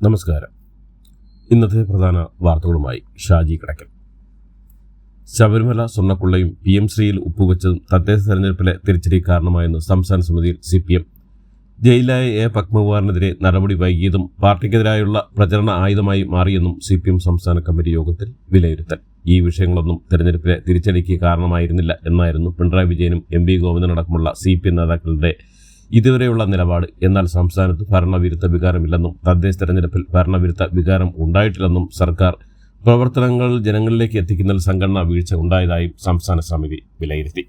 നമസ്കാരം. ഇന്നത്തെ പ്രധാന വാർത്തകളുമായി ഷാജി കിടക്കൽ. ശബരിമല സ്വർണ്ണക്കൊള്ളയും PM ശ്രീയിൽ ഒപ്പുവെച്ചതും തദ്ദേശ തെരഞ്ഞെടുപ്പിലെ തിരിച്ചടി കാരണമായെന്ന് സംസ്ഥാന സമിതിയിൽ CPM. ജയിലായ A. പത്മകുമാറിനെതിരെ നടപടി വൈകിയതും പാർട്ടിക്കെതിരായുള്ള പ്രചരണ ആയുധമായി മാറിയെന്നും CPM സംസ്ഥാന കമ്മിറ്റി യോഗത്തിൽ വിലയിരുത്തൽ. ഈ വിഷയങ്ങളൊന്നും തെരഞ്ഞെടുപ്പിലെ തിരിച്ചടിക്ക് കാരണമായിരുന്നില്ല എന്നായിരുന്നു പിണറായി വിജയനും MV ഗോവിന്ദനടക്കമുള്ള CPM നേതാക്കളുടെ ഇതുവരെയുള്ള നിലപാട്. എന്നാൽ സംസ്ഥാനത്ത് ഭരണവിരുദ്ധ വികാരമില്ലെന്നും തദ്ദേശ തെരഞ്ഞെടുപ്പിൽ ഭരണവിരുദ്ധ വികാരം ഉണ്ടായിട്ടില്ലെന്നും സർക്കാർ പ്രവർത്തനങ്ങൾ ജനങ്ങളിലേക്ക് എത്തിക്കുന്നതിൽ സംഘടനാ വീഴ്ച ഉണ്ടായതായും സംസ്ഥാന സമിതി വിലയിരുത്തി.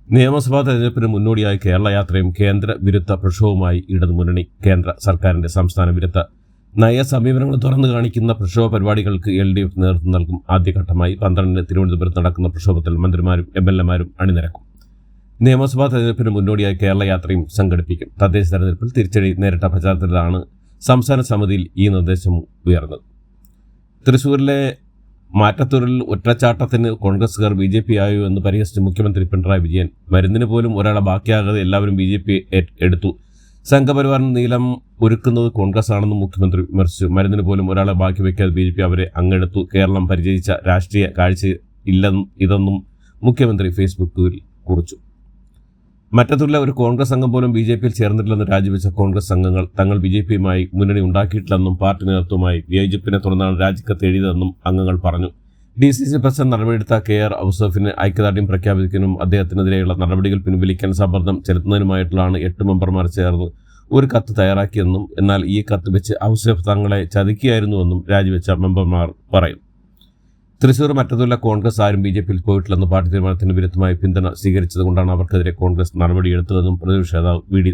നിയമസഭാ തെരഞ്ഞെടുപ്പിന് മുന്നോടിയായി കേരള യാത്രയും കേന്ദ്ര വിരുദ്ധ പ്രക്ഷോഭവുമായി ഇടതുമുന്നണി. കേന്ദ്ര സർക്കാരിന്റെ സംസ്ഥാന വിരുദ്ധ നയ സമീപനങ്ങൾ തുറന്നു കാണിക്കുന്ന പ്രക്ഷോഭ പരിപാടികൾക്ക് LDF നേതൃത്വം നൽകും. ആദ്യഘട്ടമായി 12-ന് തിരുവനന്തപുരത്ത് നടക്കുന്ന പ്രക്ഷോഭത്തിൽ മന്ത്രിമാരും MLA-മാരും അണിനിരക്കും. നിയമസഭാ തെരഞ്ഞെടുപ്പിന് മുന്നോടിയായി കേരള യാത്രയും സംഘടിപ്പിക്കും. തദ്ദേശ തെരഞ്ഞെടുപ്പിൽ തിരിച്ചടി നേരിട്ട പശ്ചാത്തലത്തിലാണ് സംസ്ഥാന സമിതിയിൽ ഈ നിർദ്ദേശം ഉയർന്നത്. തൃശൂരിലെ മാറ്റത്തൂരിൽ ഒറ്റച്ചാട്ടത്തിന് കോൺഗ്രസുകാർ BJP ആയോ എന്ന് പരിഹസിച്ച് മുഖ്യമന്ത്രി പിണറായി വിജയൻ. മരുന്നിന് പോലും ഒരാളെ ബാക്കിയാകാതെ എല്ലാവരും BJP എടുത്തു. സംഘപരിവാറിന് നീലം ഒരുക്കുന്നത് കോൺഗ്രസ് ആണെന്നും മുഖ്യമന്ത്രി വിമർശിച്ചു. മരുന്നിന് പോലും ഒരാളെ ബാക്കി വയ്ക്കാതെ BJP അവരെ അങ്ങെടുത്തു. കേരളം പരിചയിച്ച രാഷ്ട്രീയ കാഴ്ച ഇതെന്നും മുഖ്യമന്ത്രി ഫേസ്ബുക്കിൽ കുറിച്ചു. മറ്റത്തൂരിലെ ഒരു കോൺഗ്രസ് അംഗം പോലും BJPയിൽ ചേർന്നിട്ടില്ലെന്ന് രാജിവെച്ച കോൺഗ്രസ് അംഗങ്ങൾ തങ്ങൾ BJPയുമായി മുന്നണി ഉണ്ടാക്കിയിട്ടില്ലെന്നും പാർട്ടി നേതൃത്വവുമായി വിയോജിപ്പിനെ തുടർന്നാണ് രാജിക്കത്ത് എഴുതിയതെന്നും അംഗങ്ങൾ പറഞ്ഞു. DCC പ്രസിഡന്റ് നടപടിയെടുത്ത KR ഔസഫിന് ഐക്യദാർഢ്യം പ്രഖ്യാപിക്കുന്നതിനും അദ്ദേഹത്തിനെതിരെയുള്ള നടപടികൾ പിൻവലിക്കാൻ സമ്മർദ്ദം ചെലുത്തുന്നതിനുമായിട്ടുള്ളതാണ് 8 മെമ്പർമാർ ചേർന്ന് ഒരു കത്ത് തയ്യാറാക്കിയെന്നും എന്നാൽ ഈ കത്ത് വെച്ച് ഔസഫ് തങ്ങളെ ചതിക്കുകയായിരുന്നുവെന്നും രാജിവെച്ച മെമ്പർമാർ പറയും. തൃശൂർ മറ്റത്തൂരിലെ കോൺഗ്രസ് ആരും BJPയിൽ പോയിട്ടില്ലെന്ന് പാർട്ടി തീരുമാനത്തിന് വിരുദ്ധമായി പിന്തുണ സ്വീകരിച്ചതുകൊണ്ടാണ് അവർക്കെതിരെ കോൺഗ്രസ് നടപടിയെടുത്തതെന്നും പ്രതിപക്ഷ നേതാവ് VD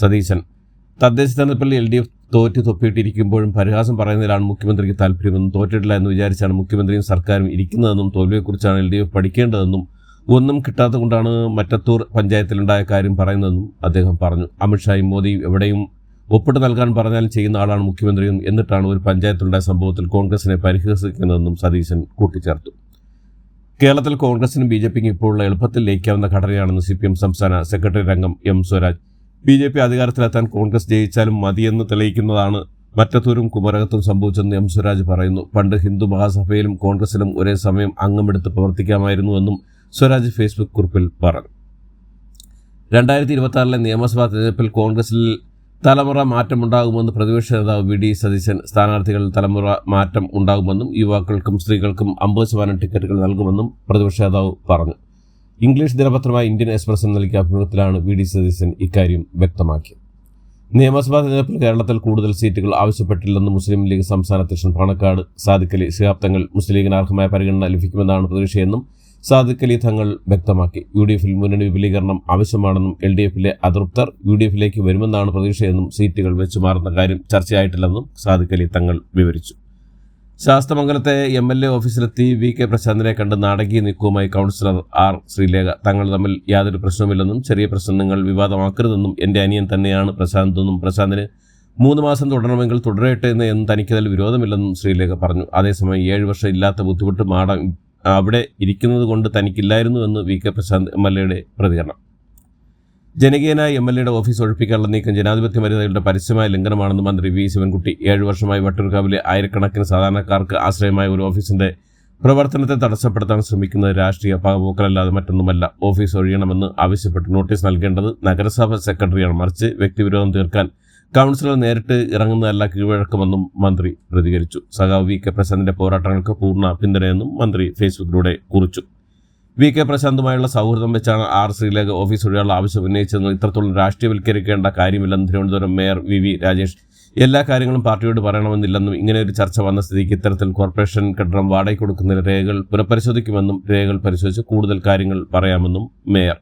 സതീശൻ. തദ്ദേശ തെരഞ്ഞെടുപ്പിൽ LDF തോറ്റ് തൊപ്പിയിട്ടിരിക്കുമ്പോഴും പരിഹാസം പറയുന്നതിലാണ് മുഖ്യമന്ത്രിക്ക് താല്പര്യമെന്നും തോറ്റിട്ടില്ല എന്ന് വിചാരിച്ചാണ് മുഖ്യമന്ത്രിയും സർക്കാരും ഇരിക്കുന്നതെന്നും തോൽവിയെക്കുറിച്ചാണ് LDF പഠിക്കേണ്ടതെന്നും ഒന്നും കിട്ടാത്തതുകൊണ്ടാണ് മറ്റത്തൂർ പഞ്ചായത്തിലുണ്ടായ കാര്യം പറയുന്നതെന്നും അദ്ദേഹം പറഞ്ഞു. അമിത്ഷായും മോദിയും എവിടെയും ഒപ്പിട്ട് നൽകാൻ പറഞ്ഞാൽ ചെയ്യുന്ന ആളാണ് മുഖ്യമന്ത്രിയും. എന്നിട്ടാണ് ഒരു പഞ്ചായത്തിലുണ്ടായ സംഭവത്തിൽ കോൺഗ്രസിനെ പരിഹസിക്കുന്നതെന്നും സതീശൻ കൂട്ടിച്ചേർത്തു. കേരളത്തിൽ കോൺഗ്രസിനും BJPക്കും ഇപ്പോഴുള്ള എളുപ്പത്തിൽ ലയിക്കാവുന്ന ഘടനയാണെന്ന് CPM സംസ്ഥാന സെക്രട്ടറി അംഗം M. സ്വരാജ്. BJP അധികാരത്തിലെത്താൻ കോൺഗ്രസ് ജയിച്ചാലും മതിയെന്ന് തെളിയിക്കുന്നതാണ് മറ്റത്തൂരും കുമരകത്തും സംഭവിച്ചെന്ന് M. സ്വരാജ് പറയുന്നു. പണ്ട് ഹിന്ദു മഹാസഭയിലും കോൺഗ്രസിലും ഒരേ സമയം അംഗമെടുത്ത് പ്രവർത്തിക്കാമായിരുന്നുവെന്നും സ്വരാജ് ഫേസ്ബുക്ക് കുറിപ്പിൽ പറഞ്ഞു. 2026 നിയമസഭാ തെരഞ്ഞെടുപ്പിൽ കോൺഗ്രസിൽ തലമുറ മാറ്റമുണ്ടാകുമെന്ന് പ്രതിപക്ഷ നേതാവ് VD സതീശൻ. സ്ഥാനാർത്ഥികളിൽ തലമുറ മാറ്റം ഉണ്ടാകുമെന്നും യുവാക്കൾക്കും സ്ത്രീകൾക്കും 50% ടിക്കറ്റുകൾ നൽകുമെന്നും പ്രതിപക്ഷ നേതാവ് പറഞ്ഞു. ഇംഗ്ലീഷ് ദിനപത്രമായ ഇന്ത്യൻ എക്സ്പ്രസിന് നൽകിയ അഭിമുഖത്തിലാണ് VD സതീശൻ ഇക്കാര്യം വ്യക്തമാക്കിയത്. നിയമസഭാ തെരഞ്ഞെടുപ്പിൽ കേരളത്തിൽ കൂടുതൽ സീറ്റുകൾ ആവശ്യപ്പെട്ടില്ലെന്ന് മുസ്ലിം ലീഗ് സംസ്ഥാന അധ്യക്ഷൻ പാണക്കാട് സാദിഖ് അലി ശിഹാബ് തങ്ങൾ. മുസ്ലിം ലീഗിന് അർഹമായ പരിഗണന ലഭിക്കുമെന്നാണ് പ്രതീക്ഷയെന്നും സാദിഖ് അലി തങ്ങൾ വ്യക്തമാക്കി. UDFൽ മുന്നണി വിപുലീകരണം ആവശ്യമാണെന്നും LDFിലെ അതൃപ്തർ UDFിലേക്ക് വരുമെന്നാണ് പ്രതീക്ഷയെന്നും സീറ്റുകൾ വെച്ചുമാറുന്ന കാര്യം ചർച്ചയായിട്ടില്ലെന്നും സാദിഖ് അലി തങ്ങൾ വിവരിച്ചു. ശാസ്തമംഗലത്തെ MLA ഓഫീസിലെത്തി VK പ്രശാന്തിനെ കണ്ട് നാടകീയ നീക്കവുമായി കൗൺസിലർ R. ശ്രീലേഖ. തങ്ങൾ തമ്മിൽ യാതൊരു പ്രശ്നവുമില്ലെന്നും ചെറിയ പ്രശ്നങ്ങൾ വിവാദമാക്കരുതെന്നും എൻ്റെ അനിയൻ തന്നെയാണ് പ്രശാന്തെന്നും പ്രശാന്തിന് 3 മാസം തുടരണമെങ്കിൽ തുടരട്ടെ എന്ന് തനിക്കതിൽ വിരോധമില്ലെന്നും ശ്രീലേഖ പറഞ്ഞു. അതേസമയം 7 വർഷം ഇല്ലാത്ത ബുദ്ധിമുട്ട് മാഡം അവിടെ ഇരിക്കുന്നത് കൊണ്ട് തനിക്കില്ലായിരുന്നുവെന്ന് VK പ്രശാന്ത് MLAയുടെ പ്രതികരണം. ജനകീയനായ MLAയുടെ ഓഫീസ് ഒഴിപ്പിക്കാനുള്ള നീക്കം ജനാധിപത്യ മര്യാദകളുടെ പരസ്യമായ ലംഘനമാണെന്ന് മന്ത്രി V. ശിവൻകുട്ടി. 7 വർഷമായി വട്ടിയൂർക്കാവിലെ ആയിരക്കണക്കിന് സാധാരണക്കാർക്ക് ആശ്രയമായ ഒരു ഓഫീസിന്റെ പ്രവർത്തനത്തെ തടസ്സപ്പെടുത്താൻ ശ്രമിക്കുന്നത് രാഷ്ട്രീയ പകപോക്കലല്ലാതെ മറ്റൊന്നുമല്ല. ഓഫീസ് ഒഴിയണമെന്ന് ആവശ്യപ്പെട്ട് നോട്ടീസ് നൽകേണ്ടത് നഗരസഭ സെക്രട്ടറിയാണ്, മറിച്ച് വ്യക്തിവിരോധം തീർക്കാൻ കൗൺസിലർ നേരിട്ട് ഇറങ്ങുന്നതല്ല കീഴ്വഴക്കമെന്നും മന്ത്രി പ്രതികരിച്ചു. സഖാവ് VK പ്രശാന്തിന്റെ പോരാട്ടങ്ങൾക്ക് പൂർണ്ണ പിന്തുണയെന്നും മന്ത്രി ഫേസ്ബുക്കിലൂടെ കുറിച്ചു. VK പ്രശാന്തുമായുള്ള സൗഹൃദം വെച്ചാണ് R. ശ്രീലേഖ ഓഫീസ് ഒഴിയാനുള്ള ആവശ്യം ഉന്നയിച്ചതെന്നും ഇത്രത്തോളം രാഷ്ട്രീയവൽക്കരിക്കേണ്ട കാര്യമില്ലെന്നും തിരുവനന്തപുരം മേയർ VV രാജേഷ് എല്ലാ കാര്യങ്ങളും പാർട്ടിയോട് പറയണമെന്നില്ലെന്നും ഇങ്ങനെ ഒരു ചർച്ച വന്ന സ്ഥിതിക്ക് ഇത്തരത്തിൽ കോർപ്പറേഷൻ കെട്ടിടം വാടകയ്ക്ക് കൊടുക്കുന്നതിന് രേഖകൾ പുനഃപരിശോധിക്കുമെന്നും രേഖകൾ പരിശോധിച്ച് കൂടുതൽ കാര്യങ്ങൾ പറയാമെന്നും മേയർ.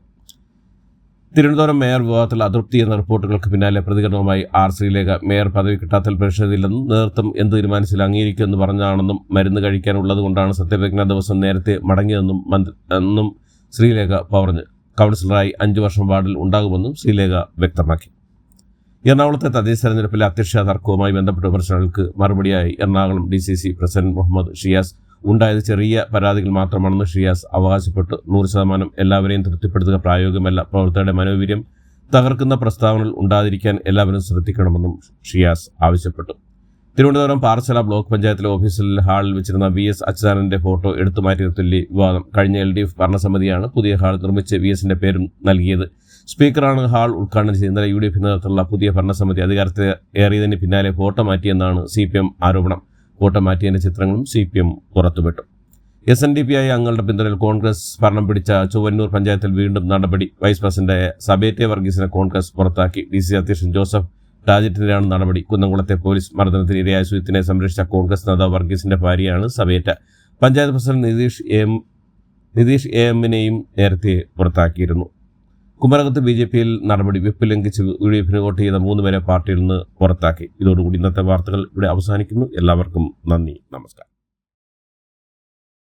തിരുവനന്തപുരം മേയർ വിവാദത്തിൽ അതൃപ്തി എന്ന റിപ്പോർട്ടുകൾക്ക് പിന്നാലെ പ്രതികരണവുമായി R. ശ്രീലേഖ. മേയർ പദവി കിട്ടാത്തതിൽ പ്രതിഷേധമില്ലെന്നും നേതൃത്വം എന്ത് തീരുമാനിച്ചാലും അംഗീകരിക്കുമെന്ന് പറഞ്ഞാണെന്നും മരുന്ന് കഴിക്കാനുള്ളത് കൊണ്ടാണ് സത്യപ്രതിജ്ഞാ ദിവസം നേരത്തെ മടങ്ങിയതെന്നും ശ്രീലേഖ പറഞ്ഞു. കൗൺസിലറായി 5 വർഷം വാർഡിൽ ഉണ്ടാകുമെന്നും ശ്രീലേഖ വ്യക്തമാക്കി. എറണാകുളത്തെ തദ്ദേശ തെരഞ്ഞെടുപ്പിലെ അധ്യക്ഷ തർക്കവുമായി ബന്ധപ്പെട്ട വിമർശനങ്ങൾക്ക് മറുപടിയായി എറണാകുളം DCC പ്രസിഡന്റ് മുഹമ്മദ് ഷിയാസ് ഉണ്ടായത് ചെറിയ പരാതികൾ മാത്രമാണെന്ന് ഷിയാസ് അവകാശപ്പെട്ടു. 100% എല്ലാവരെയും തൃപ്തിപ്പെടുത്തുക പ്രായോഗികമല്ല. പ്രവർത്തകരുടെ മനോവീര്യം തകർക്കുന്ന പ്രസ്താവനകൾ ഉണ്ടാതിരിക്കാൻ എല്ലാവരും ശ്രദ്ധിക്കണമെന്നും ഷിയാസ് ആവശ്യപ്പെട്ടു. തിരുവനന്തപുരം പാറശാല ബ്ലോക്ക് പഞ്ചായത്തിലെ ഓഫീസിൽ ഹാളിൽ വെച്ചിരുന്ന VS അച്യുതാനന്ദന്റെ ഫോട്ടോ എടുത്തുമാറ്റിയതിൽ വിവാദം. കഴിഞ്ഞ LDF ഭരണസമിതിയാണ് പുതിയ ഹാൾ നിർമ്മിച്ച് VSന്റെ പേരും നൽകിയത്. സ്പീക്കറാണ് ഹാൾ ഉദ്ഘാടനം ചെയ്യുന്നത്. UDF നേതൃത്വത്തിലുള്ള പുതിയ ഭരണസമിതി അധികാരത്തിൽ ഏറിയതിന് പിന്നാലെ ഫോട്ടോ മാറ്റിയെന്നാണ് CPM ആരോപണം. ഫോട്ടോ മാറ്റിയതിന്റെ ചിത്രങ്ങളും CPM പുറത്തുവിട്ടു. SNDP അംഗങ്ങളുടെ പിന്തുണയിൽ കോൺഗ്രസ് ഭരണം പിടിച്ച ചൊവ്വന്നൂർ പഞ്ചായത്തിൽ വീണ്ടും നടപടി. വൈസ് പ്രസിഡന്റ് സബേറ്റെ വർഗീസിനെ കോൺഗ്രസ് പുറത്താക്കി. DC അധ്യക്ഷൻ ജോസഫ് ടാജറ്റിനെതിരെയാണ് നടപടി. കുന്നംകുളത്തെ പോലീസ് മർദ്ദനത്തിന് ഇരയായ സുജിത്തിനെ സംരക്ഷിച്ച കോൺഗ്രസ് നേതാവ് വർഗീസിന്റെ ഭാര്യയാണ് സബേറ്റ. പഞ്ചായത്ത് പ്രസിഡന്റ് നിതീഷ് AM-നെയും നേരത്തെ പുറത്താക്കിയിരുന്നു. കുമരകത്ത് BJP-യിൽ നടപടി. വിപ്പ് ലംഘിച്ച് UDF-ന് വോട്ട് ചെയ്ത 3 പേരെ പാർട്ടിയിൽ നിന്ന് പുറത്താക്കി. ഇതോടുകൂടി ഇന്നത്തെ വാർത്തകൾ ഇവിടെ അവസാനിക്കുന്നു. എല്ലാവർക്കും നന്ദി, നമസ്കാരം.